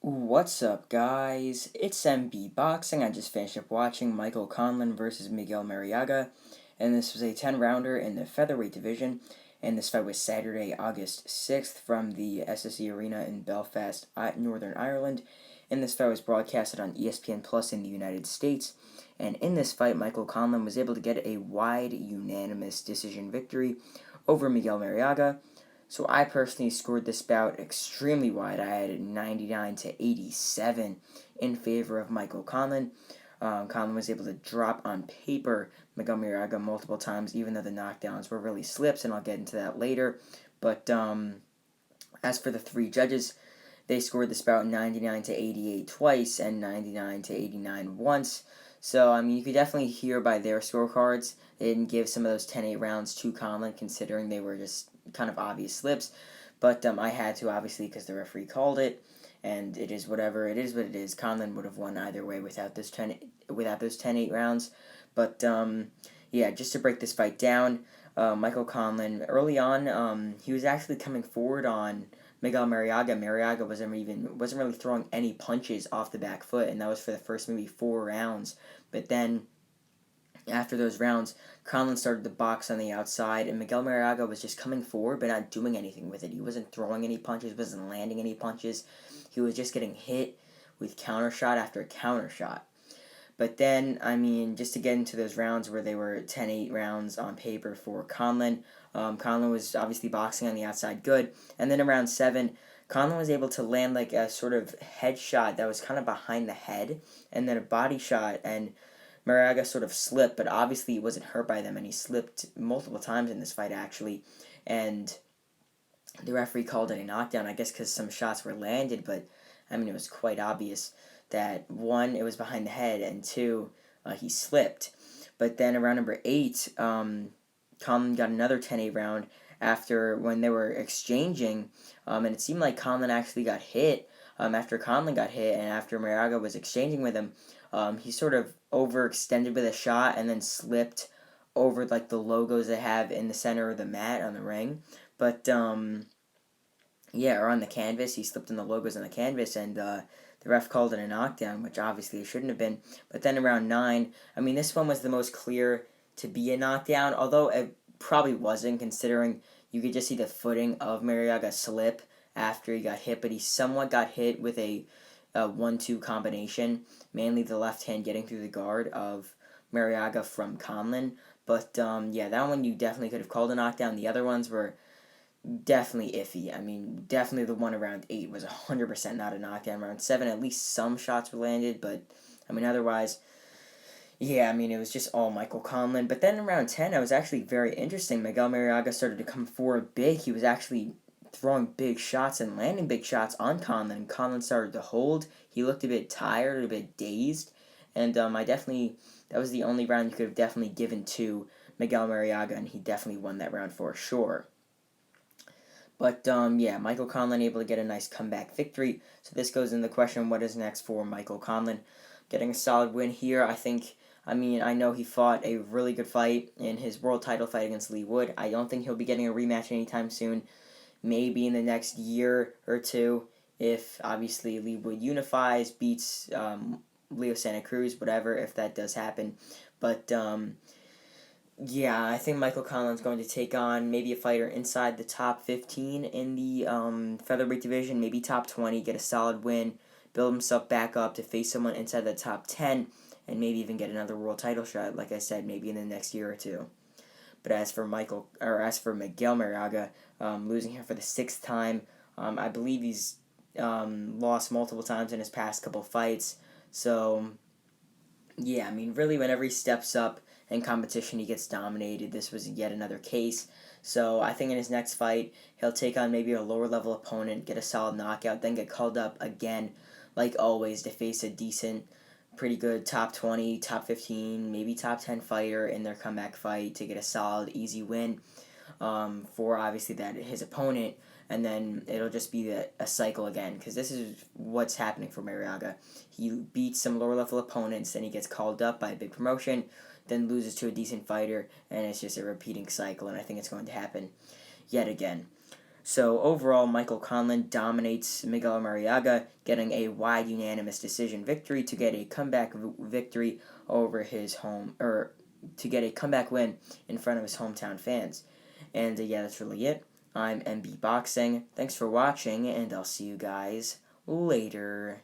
What's up, guys? It's MB Boxing. I just finished up watching Michael Conlan versus Miguel Marriaga, and this was a 10-rounder in the featherweight division, and this fight was Saturday, August 6th from the SSE Arena in Belfast, Northern Ireland, and this fight was broadcasted on ESPN Plus in the United States, and in this fight, Michael Conlan was able to get a wide, unanimous decision victory over Miguel Marriaga. So I personally scored this bout extremely wide. I had it 99 to 87 in favor of Michael Conlan. Conlan was able to drop on paper Miguel Marriaga multiple times, even though the knockdowns were really slips, and I'll get into that later. But as for the three judges, they scored this bout 99 to 88 twice and 99 to 89 once. So, I mean, you could definitely hear by their scorecards, they didn't give some of those 10-8 rounds to Conlan, considering they were just kind of obvious slips. But I had to, obviously, because the referee called it, and it is whatever. It is what it is. Conlan would have won either way without those 10-8 rounds. But, yeah, just to break this fight down, Michael Conlan, early on, he was actually coming forward on Miguel Marriaga. Marriaga wasn't really throwing any punches off the back foot, and that was for the first maybe 4 rounds. But then after those rounds, Conlan started to box on the outside, and Miguel Marriaga was just coming forward but not doing anything with it. He wasn't throwing any punches, wasn't landing any punches. He was just getting hit with counter shot after counter shot. But then, I mean, just to get into those rounds where they were 10-8 rounds on paper for Conlan, Conlan was obviously boxing on the outside good. And then around 7, Conlan was able to land like a sort of head shot that was kind of behind the head, and then a body shot, and Marriaga sort of slipped, but obviously he wasn't hurt by them, and he slipped multiple times in this fight, actually. And the referee called it a knockdown, I guess because some shots were landed, but, I mean, it was quite obvious that, 1, it was behind the head, and 2, he slipped. But then around number 8, Conlan got another 10-8 round after when they were exchanging, and it seemed like Conlan actually got hit. After Conlan got hit and after Marriaga was exchanging with him, he sort of overextended with a shot and then slipped over like the logos they have in the center of the mat on the ring. But yeah, or on the canvas, he slipped in the logos on the canvas, and the ref called it a knockdown, which obviously it shouldn't have been. But then around 9, I mean, this one was the most clear to be a knockdown, although it probably wasn't, considering you could just see the footing of Marriaga slip after he got hit, but he somewhat got hit with a 1-2 combination, mainly the left hand getting through the guard of Marriaga from Conlan. But yeah, that one you definitely could have called a knockdown. The other ones were definitely iffy. I mean, definitely the one around 8 was 100% not a knockdown. Around 7, at least some shots were landed, but I mean, otherwise, yeah, I mean, it was just all Michael Conlan. But then around 10, it was actually very interesting. Miguel Marriaga started to come forward big. He was actually throwing big shots and landing big shots on Conlan. Conlan started to hold. He looked a bit tired, a bit dazed. And that was the only round you could have definitely given to Miguel Marriaga, and he definitely won that round for sure. But, yeah, Michael Conlan able to get a nice comeback victory. So this goes into the question, what is next for Michael Conlan? Getting a solid win here, I know he fought a really good fight in his world title fight against Lee Wood. I don't think he'll be getting a rematch anytime soon. Maybe in the next year or two, if, obviously, Lee Wood unifies, beats Leo Santa Cruz, whatever, if that does happen. But, yeah, I think Michael Conlan's going to take on maybe a fighter inside the top 15 in the featherweight division, maybe top 20, get a solid win, build himself back up to face someone inside the top 10, and maybe even get another world title shot, like I said, maybe in the next year or two. But as for Miguel Marriaga, losing him for the 6th time, I believe he's lost multiple times in his past couple fights. So, yeah, I mean, really, whenever he steps up in competition, he gets dominated. This was yet another case. So I think in his next fight, he'll take on maybe a lower-level opponent, get a solid knockout, then get called up again, like always, to face a decent, pretty good top 20, top 15, maybe top 10 fighter in their comeback fight to get a solid, easy win for, obviously, his opponent. And then it'll just be a cycle again, because this is what's happening for Marriaga. He beats some lower-level opponents, then he gets called up by a big promotion, then loses to a decent fighter, and it's just a repeating cycle, and I think it's going to happen yet again. So overall, Michael Conlan dominates Miguel Marriaga, getting a wide unanimous decision victory to get a comeback victory over his home, or to get a comeback win in front of his hometown fans. And yeah, that's really it. I'm MB Boxing. Thanks for watching, and I'll see you guys later.